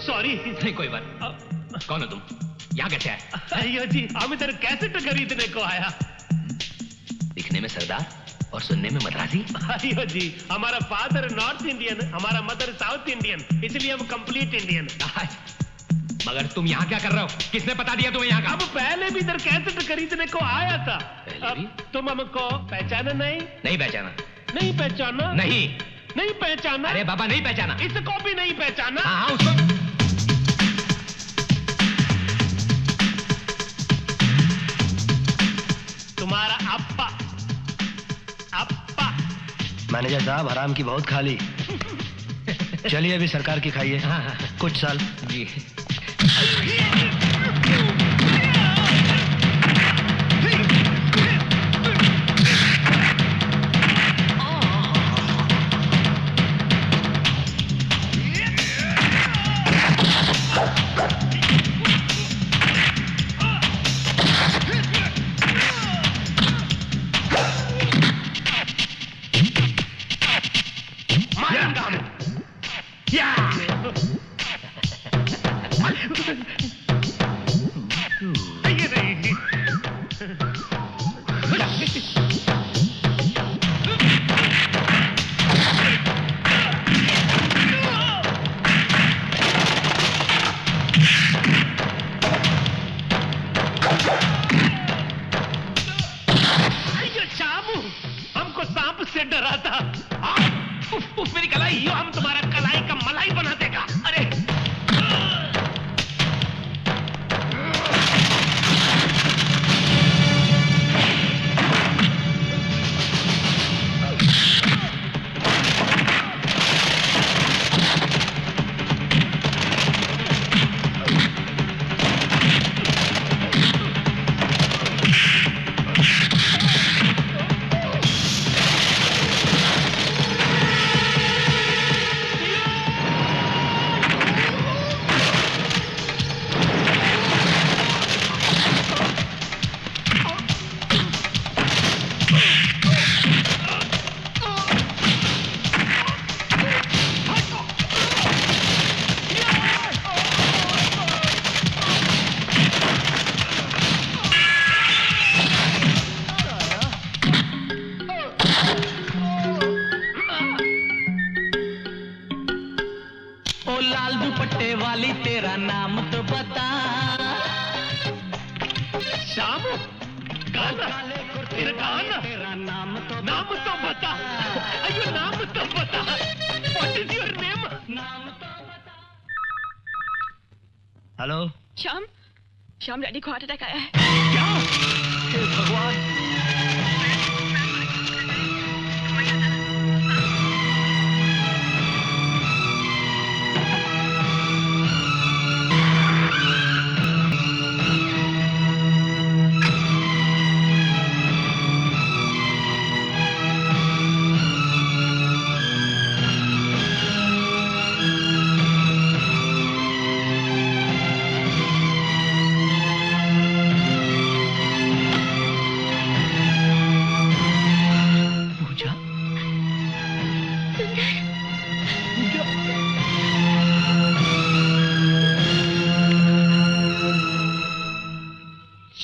Sorry. नहीं कोई बात। कौन हो तुम? यहाँ कैसे आए? अयो जी, हम इधर कैसेट खरीदने को आया। दिखने में सरदार और सुनने में मद्रासी। अयो जी, हमारा फादर नॉर्थ इंडियन, हमारा मदर साउथ इंडियन, इसलिए हम कंप्लीट इंडियन। मगर तुम यहाँ क्या कर रहे हो? किसने पता दिया तुम्हें यहाँ का? अब पहले भी इधर कैसेट खरीदने को आया था। पहले भी? तुम हमको पहचाना नहीं? नहीं पहचाना। नहीं पहचाना? नहीं। नहीं पहचाना? अरे बाबा नहीं पहचाना। इसको भी नहीं पहचाना? हाँ उसको। तुम्हारा अप्पा। अप्पा। मैनेजर साहब हराम की बहुत खाली। चलिए अभी सरकार की खाइए। कुछ साल। जी। श्याम डैडी को हार्ट अटैक आया है। क्या? हे भगवान।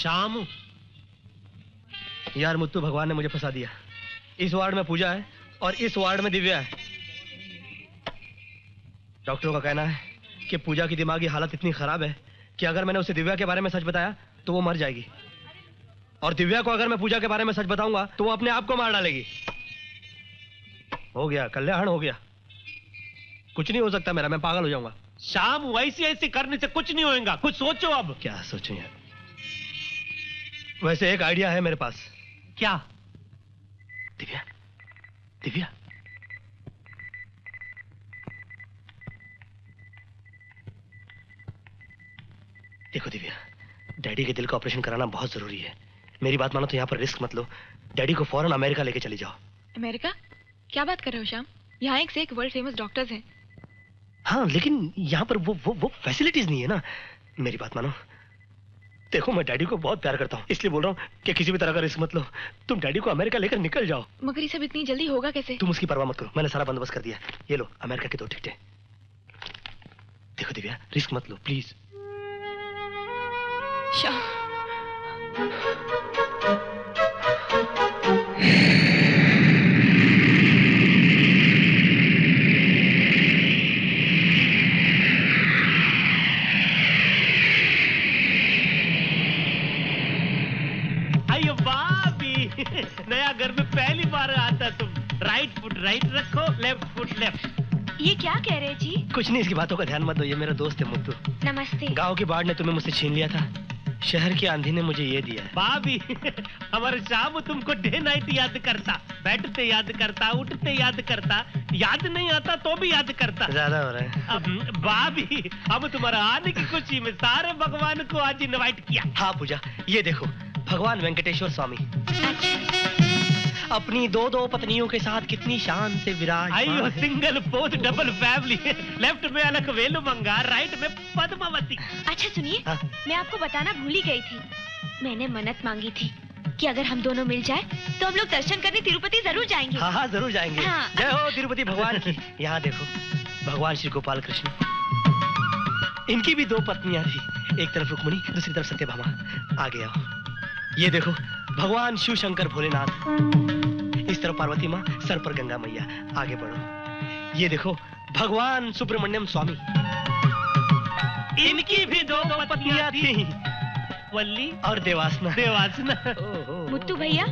शामू, यार मुत्तू भगवान ने मुझे फंसा दिया। इस वार्ड में पूजा है और इस वार्ड में दिव्या है। डॉक्टरों का कहना है कि पूजा की दिमागी हालत इतनी खराब है कि अगर मैंने उसे दिव्या के बारे में सच बताया तो वो मर जाएगी, और दिव्या को अगर मैं पूजा के बारे में सच बताऊंगा तो वो अपने आप को मार डालेगी। हो गया, कल्याण हो गया। कुछ नहीं हो सकता मेरा, मैं पागल हो जाऊंगा। शाम, वैसे ऐसे करने से कुछ नहीं होएगा, कुछ सोचो। अब क्या सोचूं यार? वैसे एक आइडिया है मेरे पास। क्या? दिव्या, दिव्या, देखो दिव्या, डैडी के दिल का ऑपरेशन कराना बहुत जरूरी है। मेरी बात मानो तो यहाँ पर रिस्क मत लो। डैडी को फौरन अमेरिका लेके चली जाओ। अमेरिका? क्या बात कर रहे हो श्याम? यहाँ एक से एक वर्ल्ड फेमस डॉक्टर्स हैं। हाँ, लेकिन यहाँ पर वो फैसिलिटीज नहीं है ना। मेरी बात मानो। देखो, मैं डैडी को बहुत प्यार करता हूँ, इसलिए बोल रहा हूँ कि किसी भी तरह का रिस्क मत लो। तुम डैडी को अमेरिका लेकर निकल जाओ। मगर ये सब इतनी जल्दी होगा कैसे? तुम उसकी परवाह मत करो, मैंने सारा बंदोबस्त कर दिया। ये लो अमेरिका की 2 टिकटें। देखो दिव्या, रिस्क मत लो प्लीज। श्याम, अयो भाभी, नया घर में पहली बार आता तुम। राइट फुट राइट रखो, लेफ्ट फुट लेफ्ट। ये क्या कह रहे जी? कुछ नहीं, इसकी बातों का ध्यान मत दो, ये मेरा दोस्त है मुत्तू। नमस्ते। गांव की बाढ़ ने तुम्हें मुझसे छीन लिया था, शहर की आंधी ने मुझे ये दिया है। भाभी, हमारे शाम तुमको डे नाइट याद करता, बैठते याद करता, उठते याद करता, याद नहीं आता तो भी याद करता। ज्यादा हो रहा है। अब भाभी, हम तुम्हारा आने की खुशी में सारे भगवान को आज इनवाइट किया। हाँ पूजा, ये देखो भगवान वेंकटेश्वर स्वामी अपनी दो दो पत्नियों के साथ कितनी शान से विराजमान आइयो, है। Single fourth double family. Left में अलग वेलु मंगा, राइट में पद्मावती। अच्छा सुनिए, हाँ? मैं आपको बताना भूल ही गई थी। मैंने मन्नत मांगी थी कि अगर हम दोनों मिल जाए तो हम लोग दर्शन करने तिरुपति जरूर जाएंगे। हाँ हाँ जरूर जाएंगे। हाँ। जय हो तिरुपति भगवान की। यहाँ देखो भगवान श्री गोपाल कृष्ण, इनकी भी दो पत्नियां थी, एक तरफ रुक्मिणी, दूसरी तरफ सत्यभामा। आगे आओ, ये देखो भगवान शिव शंकर भोलेनाथ, इस तरफ पार्वती माँ, सर पर गंगा मैया। आगे बढ़ो, ये देखो भगवान सुब्रमण्यम स्वामी, इनकी भी दो पत्नियां थी, वल्ली और देवासना। देवासना। मुत्तू भैया,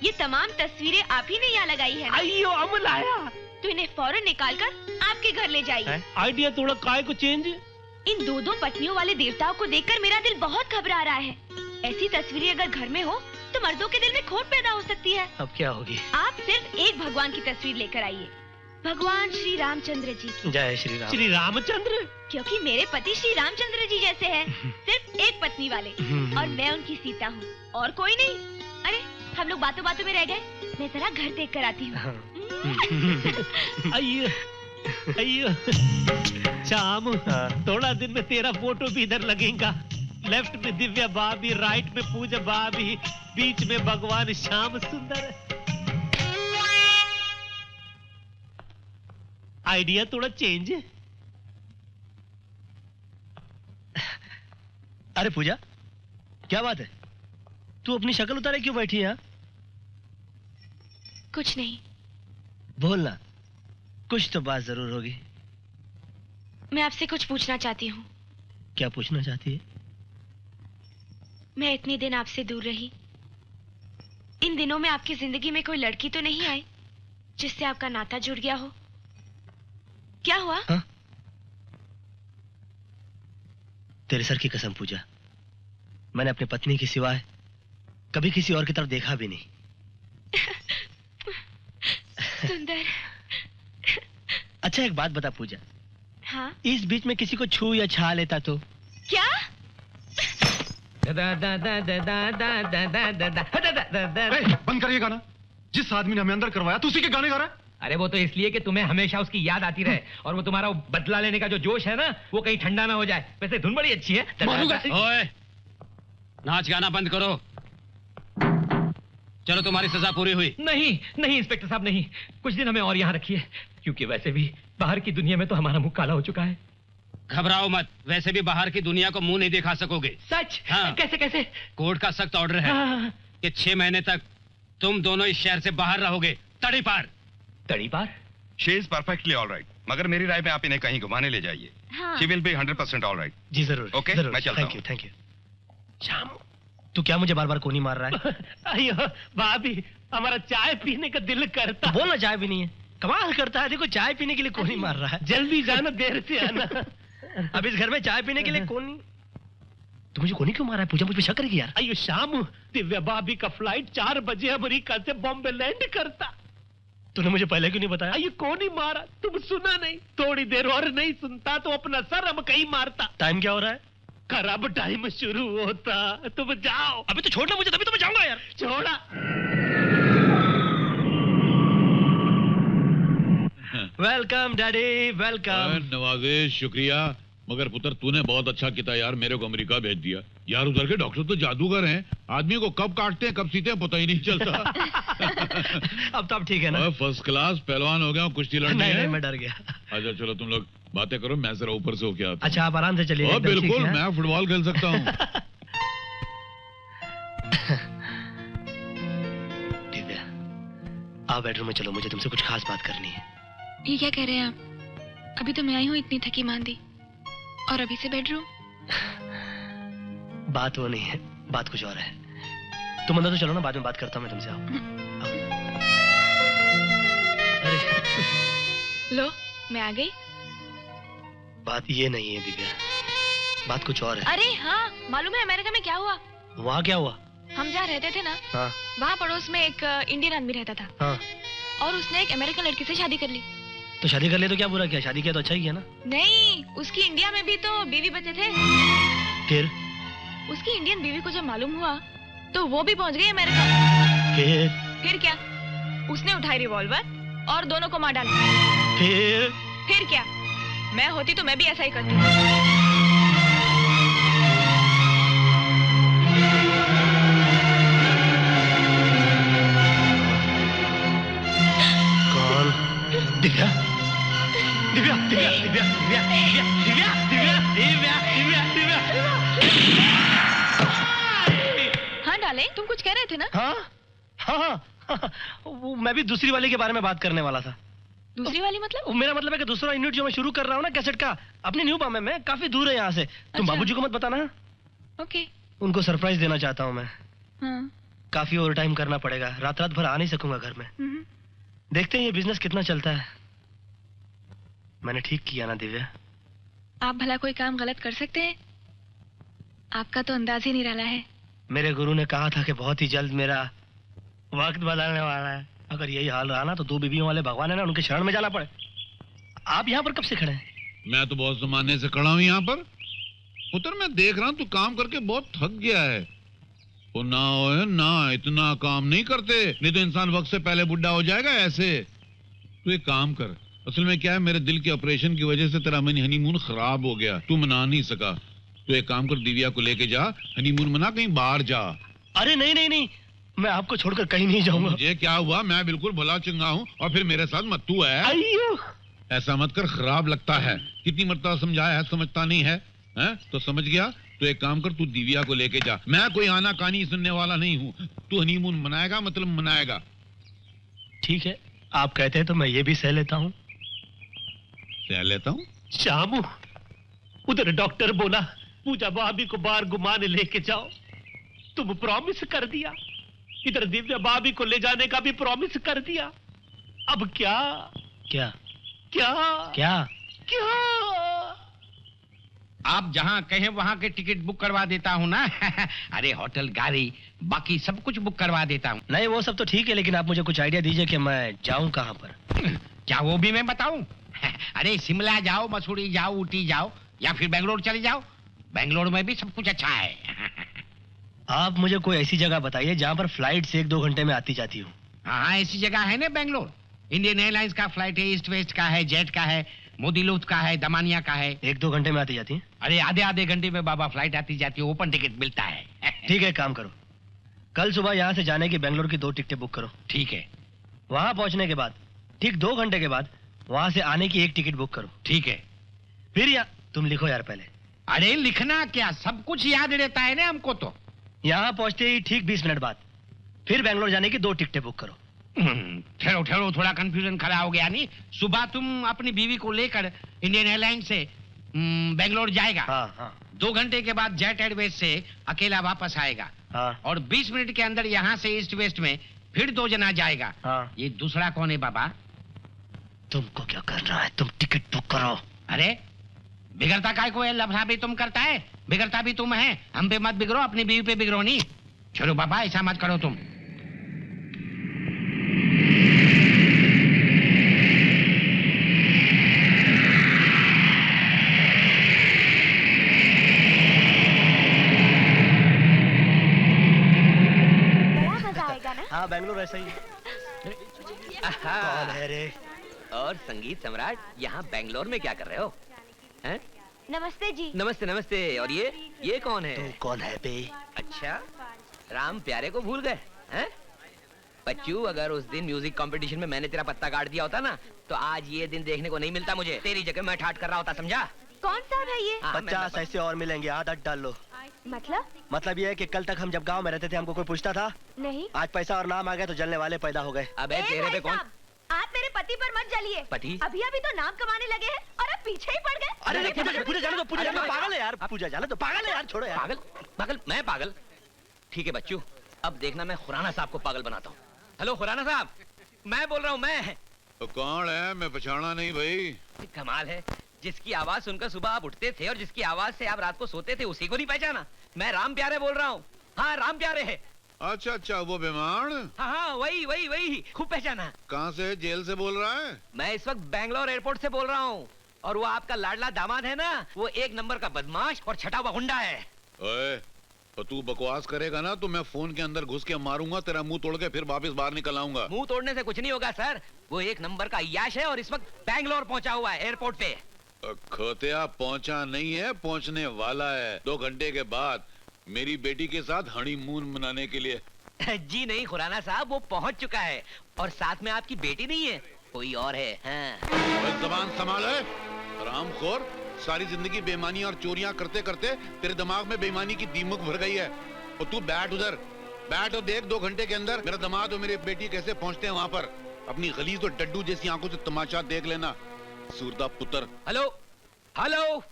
ये तमाम तस्वीरें आप ही ने यहाँ लगाई है ना? आइयो, अमल आया। तो इन्हें फौरन निकाल कर आपके घर ले जाइए। आइडिया थोड़ा काय को चेंज। इन दो दो पत्नियों वाले देवताओं को देखकर मेरा दिल बहुत घबरा रहा है। ऐसी तस्वीरें अगर घर में हो तो मर्दों के दिल में खोट पैदा हो सकती है। अब क्या होगी? आप सिर्फ एक भगवान की तस्वीर लेकर आइए, भगवान श्री रामचंद्र जी की। जय श्री राम। श्री रामचंद्र? क्योंकि मेरे पति श्री रामचंद्र जी जैसे हैं, सिर्फ एक पत्नी वाले, और मैं उनकी सीता हूँ, और कोई नहीं। अरे हम लोग बातों बातों में रह गए, मैं जरा घर देख कर आती हूँ। आइयो आइयो, शाम थोड़ा दिन में तेरा फोटो भी इधर लगेगा। लेफ्ट में दिव्या भाभी, राइट में पूजा भाभी, बीच में भगवान श्याम सुंदर। आइडिया थोड़ा चेंज है। अरे पूजा, क्या बात है? तू अपनी शक्ल उतारे क्यों बैठी है? कुछ नहीं। बोलना, कुछ तो बात जरूर होगी। मैं आपसे कुछ पूछना चाहती हूँ। क्या पूछना चाहती है? मैं इतने दिन आपसे दूर रही, इन दिनों में आपकी जिंदगी में कोई लड़की तो नहीं आई जिससे आपका नाता जुड़ गया हो? क्या हुआ? हा? तेरे सर की कसम पूजा, मैंने अपनी पत्नी के सिवाय कभी किसी और की तरफ देखा भी नहीं। सुंदर। अच्छा एक बात बता पूजा, हाँ? इस बीच में किसी को छू या छा लेता तो? क्या? बंद करिए गाना। जिस आदमी ने हमें अंदर करवाया तो उसी के गाने गा रहा है। अरे वो तो इसलिए कि तुम्हें हमेशा उसकी याद आती रहे, और वो तुम्हारा बदला लेने का जो जोश है ना, वो कहीं ठंडा ना हो जाए। वैसे धुन बड़ी अच्छी है। ओए, नाच गाना बंद करो। चलो तुम्हारी सजा पूरी हुई। नहीं नहीं इंस्पेक्टर साहब, नहीं, कुछ दिन हमें और यहाँ रखिए, क्योंकि वैसे भी बाहर की दुनिया में तो हमारा मुंह काला हो चुका है। घबराओ मत, वैसे भी बाहर की दुनिया को मुंह नहीं दिखा सकोगे। सच? हाँ। कैसे कैसे? कोर्ट का सख्त ऑर्डर है कि 6 महीने तक तुम दोनों इस शहर से बाहर रहोगे, तड़ी पार। तड़ी पार? She is perfectly all right, मगर मेरी राय में आप इन्हें कहीं घुमाने ले जाइए। हाँ। She will be 100% all right. जी जरूर। ओके, जरूर। मैं चलता हूँ। Thank you. श्याम, तू क्या मुझे बार बार कोनी मार रहा है? अयो भाभी, हमारा चाय पीने का दिल करता। बोलना चाय भी नहीं है, कमाल करता है। देखो चाय पीने के लिए कोनी मार रहा है। जल्दी जाना, देर से आना। अब इस घर में चाय पीने के लिए कोनी? तू मुझे कोनी क्यों मारा है पूजा? मुझ पे शक करेगी यार। अयो शाम, दिव्या भाभी का फ्लाइट 4 बजे अमेरिका से बॉम्बे लैंड करता। तूने मुझे पहले क्यों नहीं बताया? अयो कौन ही मारा, तुम सुना नहीं? थोड़ी देर और नहीं सुनता तो अपना सर हम कहीं मारता। टाइम क्या हो रहा है? खराब टाइम शुरू होता। तुम जाओ। अभी तो छोड़ना मुझे, तभी तो मैं जाऊंगा यार। छोड़ा। Welcome daddy, welcome. नवाजे, शुक्रिया, मगर पुत्र तूने बहुत अच्छा किया यार, मेरे को अमेरिका भेज दिया यार। उधर के डॉक्टर तो जादूगर हैं, आदमी को कब काटते हैं कब सीते हैं पता ही नहीं चलता। अब तो अब ठीक है ना? फर्स्ट क्लास पहलवान हो गया हूँ, कुश्ती लड़नी नहीं, है। नहीं, मैं डर गया। अच्छा चलो तुम लोग बातें करो, मैं जरा ऊपर से होके आता हूं। अच्छा आप आराम से चलिए। बिल्कुल, मैं फुटबॉल खेल सकता हूँ। दिव्या, आप बेडरूम में चलो, मुझे तुमसे कुछ खास बात करनी है। ये क्या कह रहे हैं आप? अभी तो मैं आई हूँ इतनी थकी मांदी, और अभी से बेडरूम? बात वो नहीं है, बात कुछ और है। तुम अंदर तो चलो ना, बाद में बात करता हूँ मैं तुमसे। आओ। अरे लो, मैं आ गई। बात ये नहीं है दिव्या, बात कुछ और है। अरे हाँ, मालूम है अमेरिका में क्या हुआ? वहाँ क्या हुआ? हम जहाँ रहते थे ना, हाँ वहाँ पड़ोस में एक इंडियन आदमी रहता था, हाँ। और उसने एक अमेरिकन लड़की से शादी कर ली। तो शादी कर ले तो क्या बुरा किया? शादी किया तो अच्छा ही किया ना। नहीं, उसकी इंडिया में भी तो बीवी बच्चे थे। फिर उसकी इंडियन बीवी को जब मालूम हुआ तो वो भी पहुंच गई अमेरिका। फिर क्या? उसने उठाई रिवॉल्वर और दोनों को मार डाला। फिर क्या? मैं होती तो मैं भी ऐसा ही करती। कौन? दिव्या, दिव्या, दिव्या, दिव्या, दिव्या, दिव्या, दिव्या, दिव्या, दिव्या, दिव्या, दिव्या। हाँ डाले, तुम कुछ कह रहे थे ना? हाँ हाँ हाँ, वो मैं भी दूसरी वाली के बारे में बात करने वाला था। दूसरी वाली मतलब? मेरा मतलब है कि दूसरा यूनिट जो मैं शुरू कर रहा हूँ ना कैसेट का, अपनी न्यू बॉम्बे में, काफी दूर है यहाँ से। तुम बाबूजी को मत बताना। ओके। उनको सरप्राइज देना चाहता हूँ मैं। हाँ। काफी ओवर टाइम करना पड़ेगा, रात रात भर आ नहीं सकूंगा घर में। देखते हैं ये बिजनेस कितना चलता है। मैंने ठीक किया ना दिव्या? आप भला कोई काम गलत कर सकते हैं? आपका तो अंदाज ही निराला है। मेरे गुरु ने कहा था कि बहुत ही जल्द मेरा वक्त बदलने वाला है। अगर यही हाल रहा ना तो 2 बीवियों वाले भगवान है ना, उनके शरण में जाना पड़े। आप यहाँ पर कब से खड़े हैं? मैं तो बहुत जमाने से खड़ा हूँ यहाँ पर। पुत्र मैं देख रहा हूँ तू काम करके बहुत थक गया है। वो ना हो ना, इतना काम नहीं करते, नहीं तो इंसान वक्त से पहले बुढ़ा हो जाएगा ऐसे। तू एक काम कर, असल में क्या है, मेरे दिल के ऑपरेशन की वजह से तेरा हनीमून खराब हो गया, तू मना नहीं सका। तू एक काम कर, दिव्या को लेके जा, हनीमून मना, कहीं बाहर जा। अरे नहीं नहीं नहीं, मैं आपको छोड़कर कहीं नहीं जाऊंगा। मुझे क्या हुआ, मैं बिल्कुल भला चंगा हूँ, और फिर मेरे साथ मत्तू है। ऐसा मत कर, खराब लगता है। कितनी मरतबा समझाया है, समझता नहीं है, हैं? तो समझ गया। तो एक काम कर, तू दिव्या को लेके जा। मैं कोई आना कहानी सुनने वाला नहीं हूँ। तू हनीमून मनाएगा मतलब मनाएगा। ठीक है, आप कहते हैं तो मैं ये भी सह लेता हूँ। सह लेता हूँ? शामू, उधर डॉक्टर बोला पूजा भाभी को बाहर घुमाने लेके जाओ, तुम प्रॉमिस कर दिया। इधर दिव्या भाभी को ले जाने का भी प्रॉमिस कर दिया। अब क्या क्या क्या क्या क्या? आप जहाँ कहें वहाँ के टिकट बुक करवा देता हूँ ना। अरे होटल, गाड़ी, बाकी सब कुछ बुक करवा देता हूँ। नहीं वो सब तो ठीक है, लेकिन आप मुझे कुछ आइडिया दीजिए कि मैं जाऊं कहाँ पर। क्या वो भी मैं बताऊं? अरे शिमला जाओ, मसूरी जाओ, ऊटी जाओ, या फिर बेंगलोर चले जाओ। बेंगलोर में भी सब कुछ अच्छा है। आप मुझे कोई ऐसी जगह बताइए जहाँ पर फ्लाइट से 1-2 घंटे में आती जाती हूँ। हाँ ऐसी जगह है ना बेंगलोर। इंडियन एयरलाइंस का फ्लाइट है, ईस्ट वेस्ट का है, जेट का है, मोदी लुफ्त का है, दमानिया का है। 1-2 घंटे में आती जाती है? अरे आधे घंटे में बाबा फ्लाइट आती जाती है, ओपन टिकट मिलता है। ठीक है, काम करो, कल सुबह यहाँ से जाने की बेंगलोर की 2 टिकटें बुक करो। ठीक है। वहाँ पहुँचने के बाद ठीक 2 घंटे के बाद वहाँ से आने की 1 टिकट बुक करो। ठीक है। फिर तुम लिखो यार पहले। अरे लिखना क्या, सब कुछ याद रहता है ना हमको तो। यहाँ पहुँचते ही ठीक 20 मिनट बाद फिर बेंगलोर जाने की 2 टिकटें बुक करो। ठहरो, थोड़ा कंफ्यूजन खड़ा हो गया। नहीं, सुबह तुम अपनी बीवी को लेकर इंडियन एयरलाइंस से बेंगलोर जाएगा। हाँ। 2 घंटे के बाद जेट एयरवेज से अकेला वापस आएगा। हाँ। और 20 मिनट के अंदर यहाँ से ईस्ट वेस्ट में फिर 2 जना जाएगा। हाँ। ये दूसरा कौन है बाबा? तुमको क्या करना है, तुम टिकट बुक करो। अरे बिगड़ता काय को है, लफड़ा भी तुम करता है, बिगड़ता भी तुम है। हम पे मत बिगड़ो, अपनी बीवी पे बिगड़ो नहीं। चलो बाबा, ऐसा मत करो तुम। हाँ बेंगलोर ऐसा ही कौन है रे? और संगीत सम्राट यहाँ बेंगलोर में क्या कर रहे हो? हैं? नमस्ते जी। नमस्ते नमस्ते। और ये कौन है? तू कौन है बे? अच्छा, राम प्यारे को भूल गए हैं? बच्चू, अगर उस दिन म्यूजिक कंपटीशन में मैंने तेरा पत्ता काट दिया होता ना, तो आज ये दिन देखने को नहीं मिलता मुझे। तेरी जगह मैं ठाट कर रहा होता, समझा? कौन सा है ये? 50 ऐसे और मिलेंगे, आदत डाल लो। मतलब ये है कि कल तक हम जब गांव में रहते थे हमको कोई पूछता था? नहीं। आज पैसा और नाम आ गया तो जलने वाले पैदा हो गए। अबे तेरे पे कौन? आप मेरे पति पर मत जलिए। पति? अभी अभी तो नाम कमाने लगे हैं और अब पीछे ही पड़ गए। अरे पूजा जाने दो, पूजा जाने दो, पागल है यार, पूजा जाने दो, पागल है यार, छोड़ो यार। पागल? पागल? मैं पागल? ठीक है बच्चू, अब देखना मैं खुराना साहब को पागल बनाता हूँ। हेलो खुराना साहब, मैं बोल रहा हूँ, मैं। तो कौन है? मैं पहचाना नहीं भाई। कमाल है, जिसकी आवाज सुनकर सुबह आप उठते थे और जिसकी आवाज से आप रात को सोते थे, उसी को नहीं पहचाना? मैं राम प्यारे बोल रहा हूँ। हाँ, राम प्यारे है। अच्छा अच्छा, वो बेमार? हाँ, वही वही वही, खूब पहचाना। कहाँ से? जेल से बोल रहा है? मैं इस वक्त बैंगलोर एयरपोर्ट से बोल रहा हूँ। और वो आपका लाडला दामाद है ना, वो एक नंबर का बदमाश और छटा हुआ गुंडा है। ओए, तो तू बकवास करेगा ना तो मैं फोन के अंदर घुस के मारूंगा, तेरा मुंह तोड़ के फिर वापस बाहर निकल आऊंगा। मुंह तोड़ने से कुछ नहीं होगा सर, वो एक नंबर का अय्याश है और इस वक्त बैंगलोर पहुंचा हुआ है एयरपोर्ट पे। खोतिया पहुंचा नहीं है, पहुंचने वाला है 2 घंटे के बाद मेरी बेटी के साथ हनीमून मनाने के लिए। जी नहीं खुराना साहब, वो पहुंच चुका है और साथ में आपकी बेटी नहीं है, कोई और है। हाँ। जबान संभाल है हरामखोर, सारी जिंदगी बेईमानी और चोरियां करते करते तेरे दिमाग में बेईमानी की दीमक भर गई है। और तू बैठ उधर, बैठ और देख 2 घंटे के अंदर मेरा दामाद और मेरी बेटी कैसे पहुंचते हैं वहां पर। अपनी गलीज और डड्डू जैसी आंखों से तमाशा देख लेना, सूरदा पुत्र। हेलो हेलो,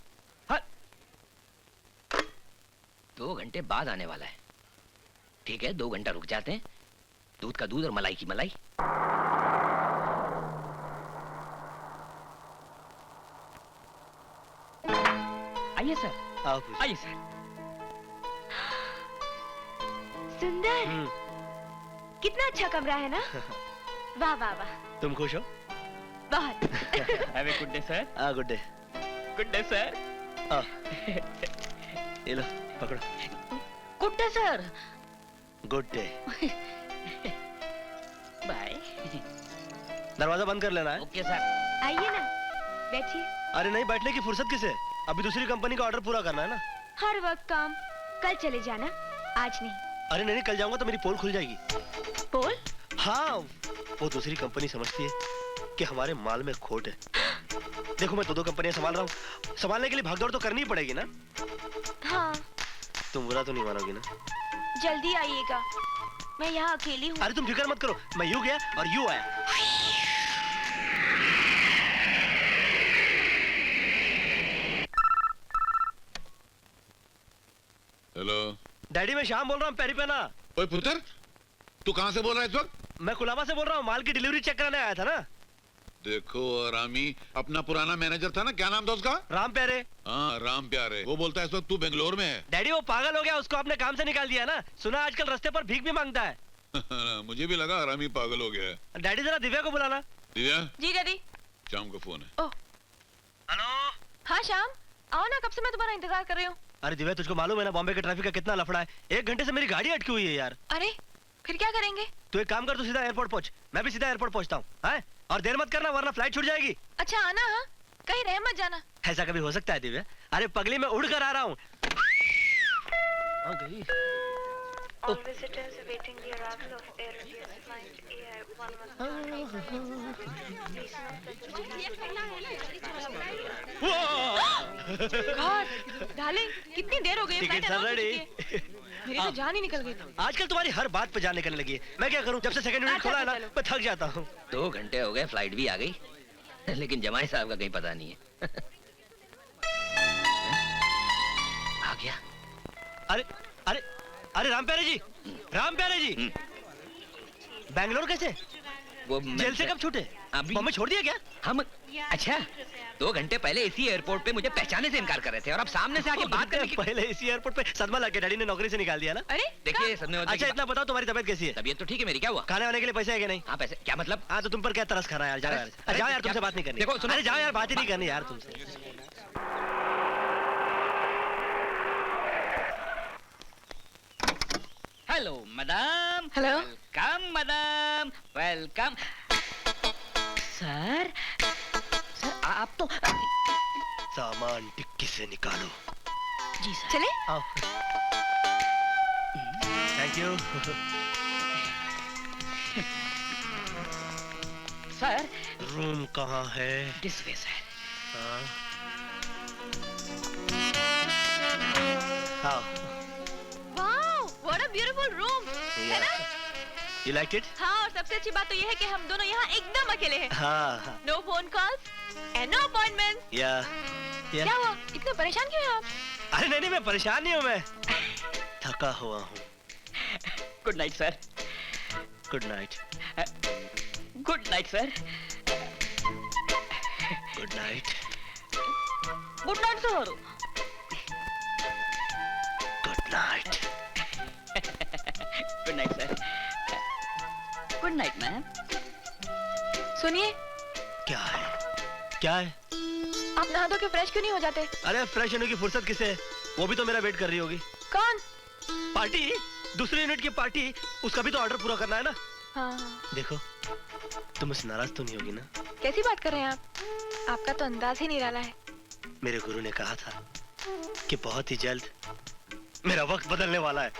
2 घंटे बाद आने वाला है। ठीक है, 2 घंटा रुक जाते हैं, दूध का दूध और मलाई की मलाई। आइए सर, आइए सर। सुंदर, कितना अच्छा कमरा है ना। वाह वाह वाह। तुम खुश हो? बहुत। Have a good day sir. हाँ, good day. Good day sir. ये लो पकड़ो। Good day sir. Good day. Bye. दरवाजा बंद कर लेना है। Okay sir. आइए ना, बैठिए। अरे नहीं, बैठने की फुर्सत किसे? अभी दूसरी कंपनी का ऑर्डर पूरा करना है ना। हर वक्त काम। कल चले जाना, आज नहीं। अरे नहीं, कल जाऊंगा तो मेरी पोल खुल जाएगी। पोल? हाँ, वो दूसरी कंपनी समझती है कि हमारे माल में खोट है। देखो मैं 2 कंपनियां संभाल रहा हूँ, संभालने के लिए भागदौड़ तो करनी ही पड़ेगी ना। हाँ। तुम बुरा तो नहीं मानोगी ना? जल्दी आइएगा, मैं यहाँ अकेली हूँ। अरे तुम फिक्र मत करो, मैं यूं गया और यूं आया। हेलो डैडी, मैं श्याम बोल रहा हूँ, पैरी पे ना। ओए पुत्र, तू कहाँ से बोल रहा है इस वक्त? मैं कुलाबा से बोल रहा हूँ, माल की डिलीवरी चेक कराने आया था ना। देखो रामी, अपना पुराना मैनेजर था ना, क्या नाम था उसका? राम प्यारे। हाँ, राम प्यारे। वो बोलता है इस वक्त तू बेंगलोर में है। डैडी वो पागल हो गया, उसको आपने काम से निकाल दिया ना। सुना आजकल रास्ते पर भीख भी मांगता है। मुझे भी लगा रामी पागल हो गया है। डैडी जरा दिव्या को बुलाना। दिव्या? जी डैडी। श्याम का फोन है। हेलो। हाँ श्याम, आओ ना, कब से मैं तुम्हारा इंतजार कर रही हूँ। अरे दिव्या, तुझको मालूम है ना बॉम्बे के ट्रैफिक का कितना लफड़ा है? 1 घंटे से मेरी गाड़ी अटकी हुई है यार। अरे फिर क्या करेंगे? तू एक काम कर, तू सीधा एयरपोर्ट पहुंच, मैं भी सीधा एयरपोर्ट पहुंचता हूँ। और देर मत करना वरना फ्लाइट छूट जाएगी। अच्छा आना, हाँ, कहीं रह मत जाना। ऐसा कभी हो सकता है दिव्या? अरे पगली, मैं उड़ कर आ रहा हूँ। All visitors awaiting the arrival of Air India's flight AI-115. Please note that God, darling, कितनी देर हो गई है, ticket flight sir announce ready. हो चुकी है। मेरी तो जान ही निकल गई थी। आजकल तुम्हारी हर बात पे जान निकलने लगी है। मैं क्या करूं, जब से सेकंड यूनिट खोला है ना, मैं थक जाता हूं। 2 घंटे हो गए, फ्लाइट भी आ गई, लेकिन जमाई साहब का कहीं पता नहीं है। आ गया। अरे अरे अरे राम प्यारे जी, राम प्यारे जी, बैंगलोर कैसे? वो जेल से कब छूटे? अभी बॉम्बे छोड़ दिया क्या? हम अच्छा 2 घंटे पहले इसी एयरपोर्ट पे मुझे पहचाने से इनकार कर रहे थे और अब सामने से आके बात करने की। पहले इसी एयरपोर्ट पे सदमा लग गया, डैडी ने नौकरी से निकाल दिया ना। अरे देखिए सदमे होने अच्छा की इतना बताओ, तुम्हारी तबीयत कैसी है? तबीयत तो ठीक है मेरी, क्या हुआ? खाने वाने के लिए पैसे है कि नहीं? हाँ पैसे, क्या मतलब? हाँ तो तुम पर क्या तरस खा रहा है यार, जाओ यार। अरे, जाओ यार, क्या- तुमसे बात नहीं करनी। देखो, सुनो। अरे जाओ यार, बात ही नहीं करनी यार तुमसे। Hello madam. Hello. Welcome madam, welcome. Sir आप तो सामान टिक्की से निकालो। जी सर। चले? आओ। Thank you. सर रूम कहाँ है? This way sir. हाँ। Wow, what a beautiful room, है ना? You liked it? हाँ, और सबसे अच्छी बात तो ये है कि हम दोनों यहाँ एकदम अकेले हैं। हाँ। No phone calls and no appointments. या क्या हुआ? इतना परेशान क्यों हैं आप? अरे नहीं मैं परेशान नहीं हूँ, मैं थका हुआ हूँ। Good night sir. Good night. Good night sir. Good night. Good night sir. Good night. Good night sir. Good night ma'am. सुनिए, क्या है? क्या है? आप नहा धो के फ्रेश क्यों नहीं हो जाते? अरे फ्रेश होने की फुर्सत किसे है? वो भी तो मेरा वेट कर रही होगी। कौन? पार्टी, दूसरी यूनिट की पार्टी, उसका भी तो ऑर्डर पूरा करना है ना। हाँ। देखो, तुम मुझसे नाराज तो नहीं होगी ना? कैसी बात कर रहे हैं आप? आपका तो अंदाज ही निराला है। मेरे गुरु ने कहा था कि बहुत ही जल्द मेरा वक्त बदलने वाला है।